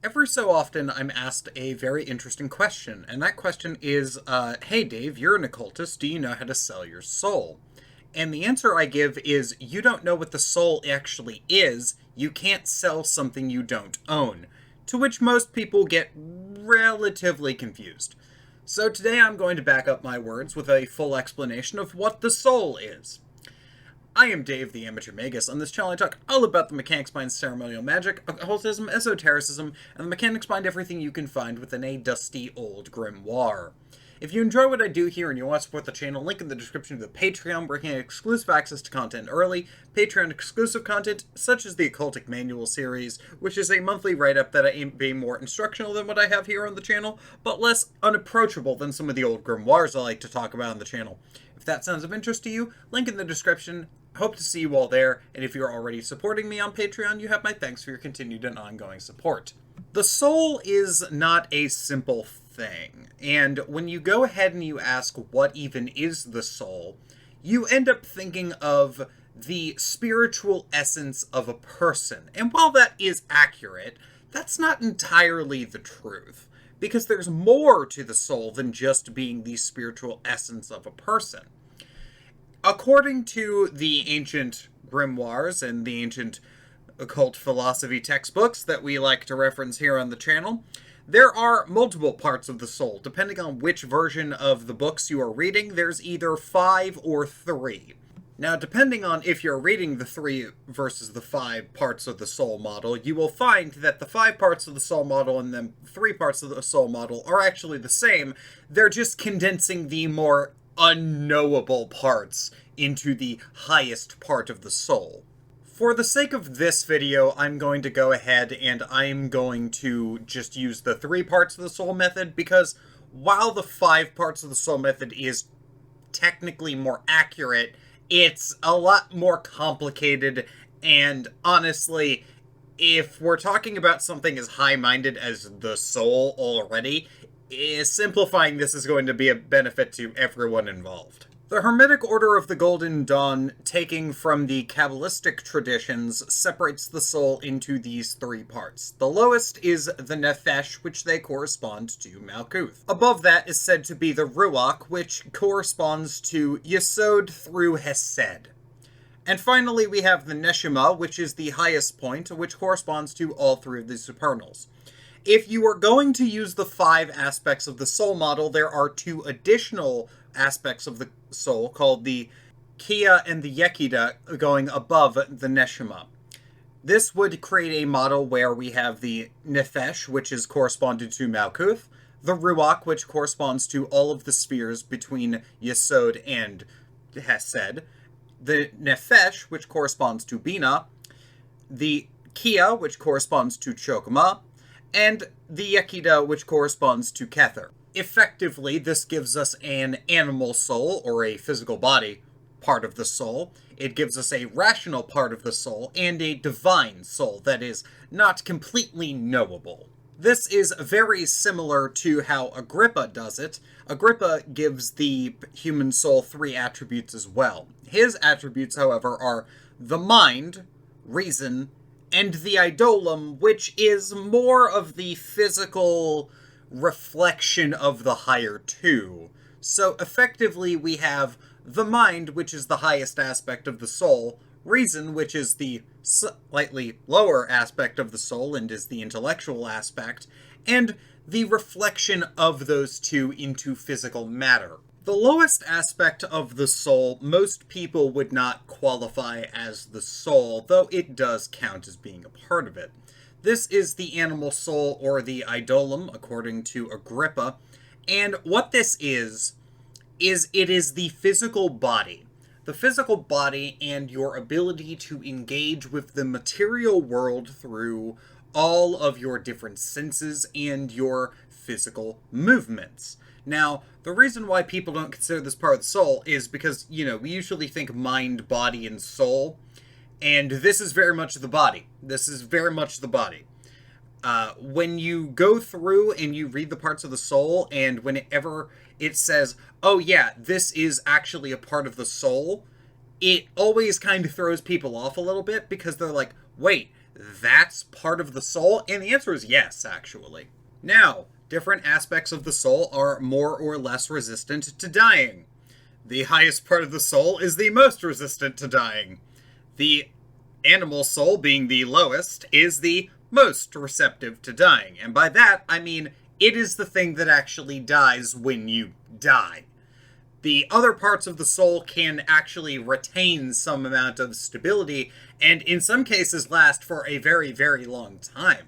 Every so often, I'm asked a very interesting question, and that question is, hey Dave, you're an occultist, do you know how to sell your soul? And the answer I give is, you don't know what the soul actually is, you can't sell something you don't own. To which most people get relatively confused. So today I'm going to back up my words with a full explanation of what the soul is. I am Dave, the Amateur Magus. On this channel I talk all about the mechanics behind ceremonial magic, occultism, esotericism, and the mechanics behind everything you can find within a dusty old grimoire. If you enjoy what I do here and you want to support the channel, link in the description to the Patreon, where you can get exclusive access to content early, Patreon exclusive content, such as the Occultic Manual series, which is a monthly write-up that I aim being more instructional than what I have here on the channel, but less unapproachable than some of the old grimoires I like to talk about on the channel. If that sounds of interest to you, link in the description. Hope to see you all there, and if you're already supporting me on Patreon, you have my thanks for your continued and ongoing support. The soul is not a simple thing, and when you go ahead and you ask what even is the soul, you end up thinking of the spiritual essence of a person. And while that is accurate, that's not entirely the truth, because there's more to the soul than just being the spiritual essence of a person. According to the ancient grimoires and the ancient occult philosophy textbooks that we like to reference here on the channel, there are multiple parts of the soul. Depending on which version of the books you are reading, there's either 5 or 3. Now, depending on if you're reading the 3 versus the 5 parts of the soul model, you will find that the 5 parts of the soul model and the 3 parts of the soul model are actually the same. They're just condensing the more unknowable parts into the highest part of the soul. For the sake of this video, I'm going to go ahead and I'm going to just use the 3 parts of the soul method, because while the 5 parts of the soul method is technically more accurate, it's a lot more complicated, and honestly, if we're talking about something as high-minded as the soul already, simplifying this is going to be a benefit to everyone involved. The Hermetic Order of the Golden Dawn, taking from the Kabbalistic traditions, separates the soul into these 3 parts. The lowest is the Nefesh, which they correspond to Malkuth. Above that is said to be the Ruach, which corresponds to Yesod through Hesed. And finally we have the Neshama, which is the highest point, which corresponds to all 3 of the supernals. If you are going to use the 5 aspects of the soul model, there are 2 additional aspects of the soul called the Kia and the Yekida going above the Neshama. This would create a model where we have the Nefesh, which is corresponded to Malkuth, the Ruach, which corresponds to all of the spheres between Yesod and Hesed, the Nefesh, which corresponds to Bina, the Kia, which corresponds to Chokmah, and the Yekida, which corresponds to Kether. Effectively, this gives us an animal soul, or a physical body part of the soul. It gives us a rational part of the soul, and a divine soul that is not completely knowable. This is very similar to how Agrippa does it. Agrippa gives the human soul 3 attributes as well. His attributes, however, are the mind, reason, and the idolum, which is more of the physical reflection of the higher 2. So effectively we have the mind, which is the highest aspect of the soul, reason, which is the slightly lower aspect of the soul and is the intellectual aspect, and the reflection of those 2 into physical matter. The lowest aspect of the soul, most people would not qualify as the soul, though it does count as being a part of it. This is the animal soul, or the idolum, according to Agrippa, and what this is it is the physical body. The physical body and your ability to engage with the material world through all of your different senses and your physical movements. Now, the reason why people don't consider this part of the soul is because, we usually think mind, body, and soul, and this is very much the body. This is very much the body. When you go through and you read the parts of the soul, and whenever it says, oh yeah, this is actually a part of the soul, it always kind of throws people off a little bit, because they're like, wait, that's part of the soul? And the answer is yes, actually. Now, different aspects of the soul are more or less resistant to dying. The highest part of the soul is the most resistant to dying. The animal soul, being the lowest, is the most receptive to dying. And by that, I mean it is the thing that actually dies when you die. The other parts of the soul can actually retain some amount of stability, and in some cases last for a very, very long time.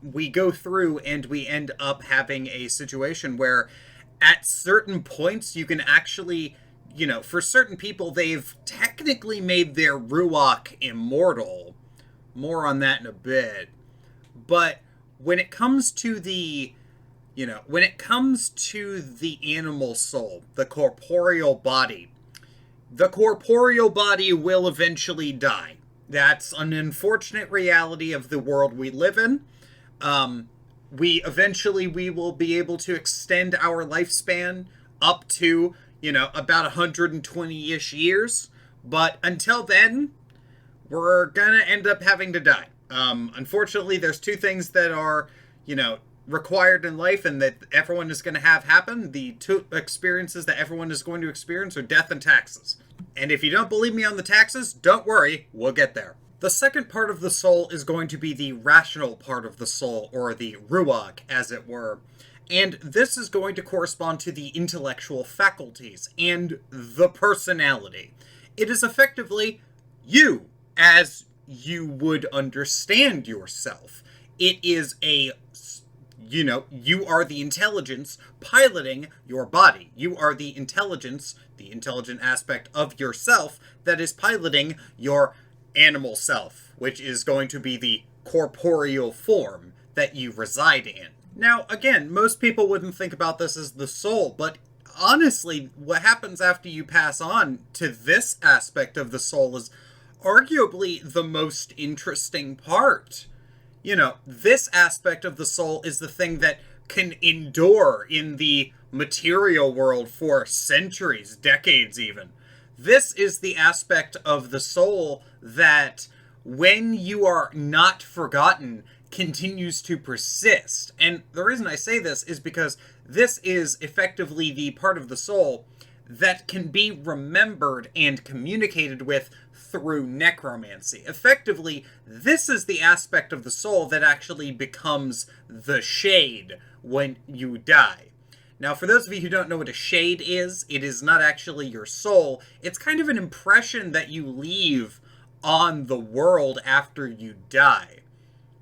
We go through and we end up having a situation where at certain points you can actually, for certain people, they've technically made their ruach immortal. More on that in a bit. But when it comes to the animal soul, the corporeal body will eventually die. That's an unfortunate reality of the world we live in. We will be able to extend our lifespan up to, about 120-ish years. But until then, we're gonna end up having to die. Unfortunately, there's two things that are, required in life and that everyone is going to have happen. The two experiences that everyone is going to experience are death and taxes. And if you don't believe me on the taxes, don't worry, we'll get there. The second part of the soul is going to be the rational part of the soul, or the ruach, as it were. And this is going to correspond to the intellectual faculties and the personality. It is effectively you, as you would understand yourself. It is you are the intelligence piloting your body. You are the intelligence, the intelligent aspect of yourself that is piloting your animal self, which is going to be the corporeal form that you reside in. Now, again, most people wouldn't think about this as the soul, but honestly, what happens after you pass on to this aspect of the soul is arguably the most interesting part. This aspect of the soul is the thing that can endure in the material world for centuries, decades even. This is the aspect of the soul that, when you are not forgotten, continues to persist. And the reason I say this is because this is effectively the part of the soul that can be remembered and communicated with through necromancy. Effectively, this is the aspect of the soul that actually becomes the shade when you die. Now, for those of you who don't know what a shade is, it is not actually your soul. It's kind of an impression that you leave on the world after you die.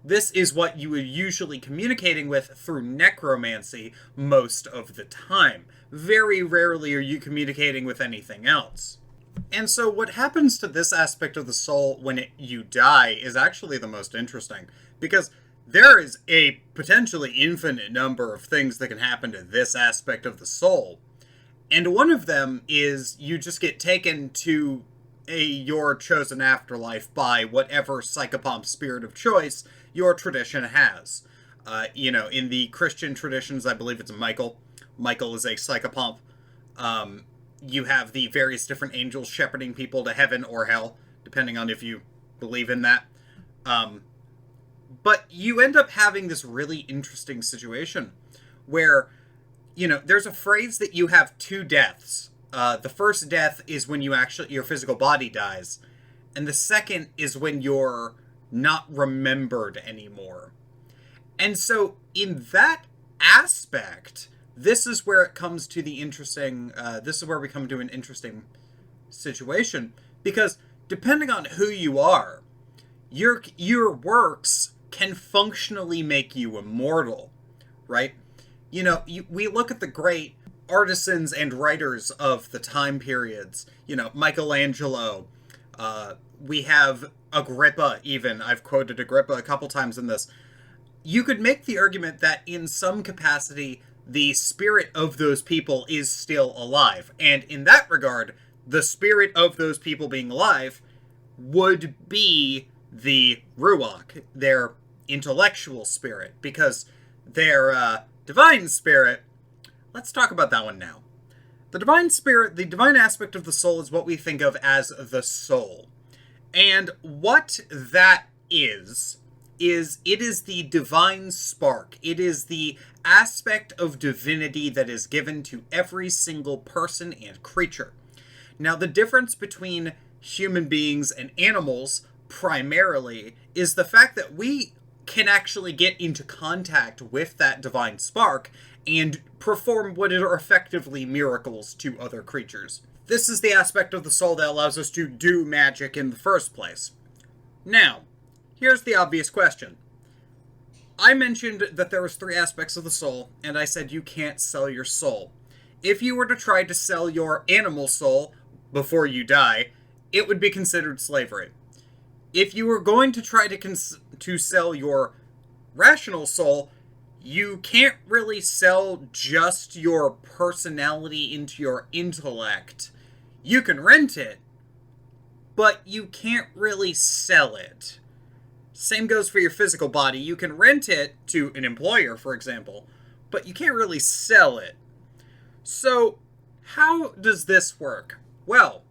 This is what you are usually communicating with through necromancy most of the time. Very rarely are you communicating with anything else. And so what happens to this aspect of the soul when you die is actually the most interesting, because there is a potentially infinite number of things that can happen to this aspect of the soul. And one of them is you just get taken to your chosen afterlife by whatever psychopomp spirit of choice your tradition has. In the Christian traditions, I believe it's Michael. Michael is a psychopomp. You have the various different angels shepherding people to heaven or hell, depending on if you believe in that. But you end up having this really interesting situation where, there's a phrase that you have two deaths. The first death is when your physical body dies, and the second is when you're not remembered anymore. And so in that aspect, this is where it comes to the interesting, this is where we come to an interesting situation, because depending on who you are, your works can functionally make you immortal, right? We look at the great artisans and writers of the time periods, Michelangelo, we have Agrippa even. I've quoted Agrippa a couple times in this. You could make the argument that in some capacity, the spirit of those people is still alive. And in that regard, the spirit of those people being alive would be the Ruach, their intellectual spirit, because their divine spirit, let's talk about that one now. The divine spirit, the divine aspect of the soul is what we think of as the soul. And what that is it is the divine spark. It is the aspect of divinity that is given to every single person and creature. Now, the difference between human beings and animals, primarily, is the fact that we can actually get into contact with that divine spark and perform what are effectively miracles to other creatures. This is the aspect of the soul that allows us to do magic in the first place. Now, here's the obvious question. I mentioned that there was 3 aspects of the soul, and I said you can't sell your soul. If you were to try to sell your animal soul before you die, it would be considered slavery. If you were going to try to sell your rational soul, you can't really sell just your personality into your intellect. You can rent it, but you can't really sell it. Same goes for your physical body. You can rent it to an employer, for example, but you can't really sell it. So, how does this work? Well,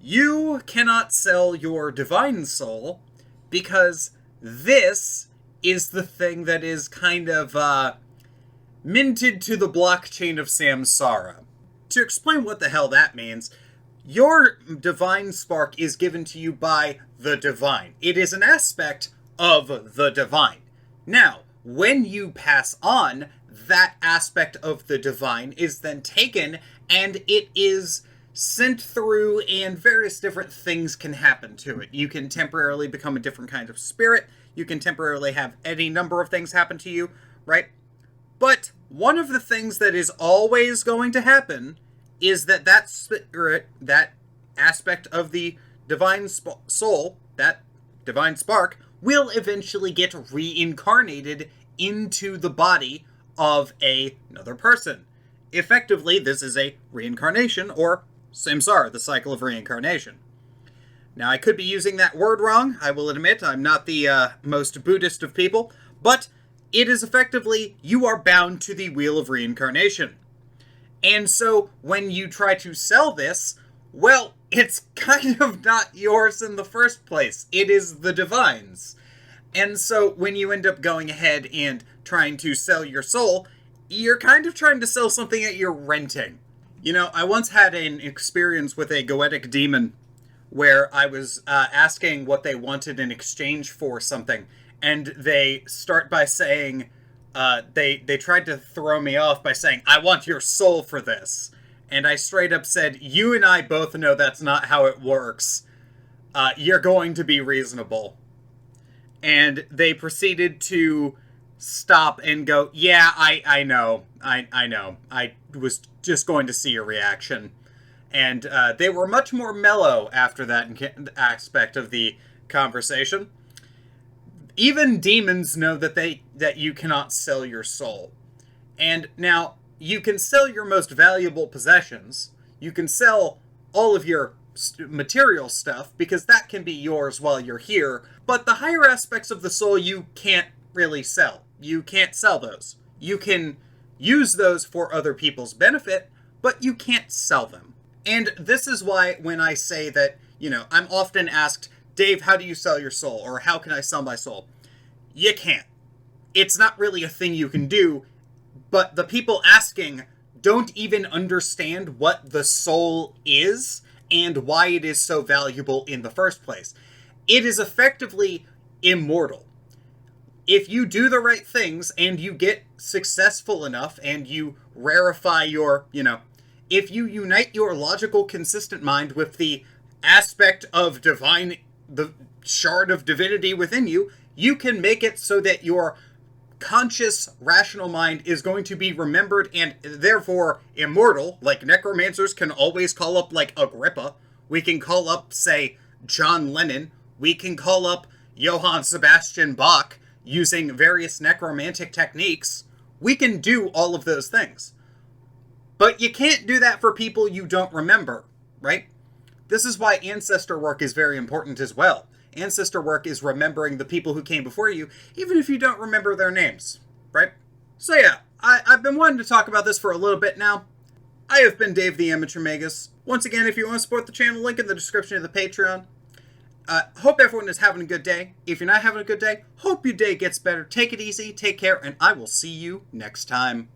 you cannot sell your divine soul because this is the thing that is kind of minted to the blockchain of samsara. To explain what the hell that means, your divine spark is given to you by the divine. It is an aspect of the divine. Now, when you pass on, that aspect of the divine is then taken and it is sent through, and various different things can happen to it. You can temporarily become a different kind of spirit. You can temporarily have any number of things happen to you, right? But one of the things that is always going to happen is that spirit, that aspect of the divine soul, that divine spark, will eventually get reincarnated into the body of another person. Effectively, this is a reincarnation, or samsara, the cycle of reincarnation. Now, I could be using that word wrong. I will admit I'm not the most Buddhist of people, but it is effectively, you are bound to the wheel of reincarnation. And so, when you try to sell this, well, it's kind of not yours in the first place. It is the divine's. And so, when you end up going ahead and trying to sell your soul, you're kind of trying to sell something that you're renting. You know, I once had an experience with a goetic demon where I was asking what they wanted in exchange for something, and they start by saying, they tried to throw me off by saying, "I want your soul for this." And I straight up said, "You and I both know that's not how it works. You're going to be reasonable." And they proceeded to stop and go, "Yeah, I know. I know. I was just going to see your reaction." And they were much more mellow after that aspect of the conversation. Even demons know that you cannot sell your soul. And now, you can sell your most valuable possessions. You can sell all of your material stuff, because that can be yours while you're here. But the higher aspects of the soul you can't really sell. You can't sell those. You can use those for other people's benefit, but you can't sell them. And this is why when I say that, you know, I'm often asked, "Dave, how do you sell your soul?" Or "How can I sell my soul?" You can't. It's not really a thing you can do, but the people asking don't even understand what the soul is and why it is so valuable in the first place. It is effectively immortal. If you do the right things and you get successful enough and you rarefy your, if you unite your logical, consistent mind with the aspect of divine, the shard of divinity within you, you can make it so that your conscious, rational mind is going to be remembered and therefore immortal. Like necromancers can always call up, like, Agrippa. We can call up, say, John Lennon. We can call up Johann Sebastian Bach using various necromantic techniques. We can do all of those things. But you can't do that for people you don't remember, right? This is why ancestor work is very important as well. Ancestor work is remembering the people who came before you, even if you don't remember their names, right? So yeah, I've been wanting to talk about this for a little bit now. I have been Dave the Amateur Magus. Once again, if you want to support the channel, link in the description of the Patreon. Hope everyone is having a good day. If you're not having a good day, hope your day gets better. Take it easy, take care, and I will see you next time.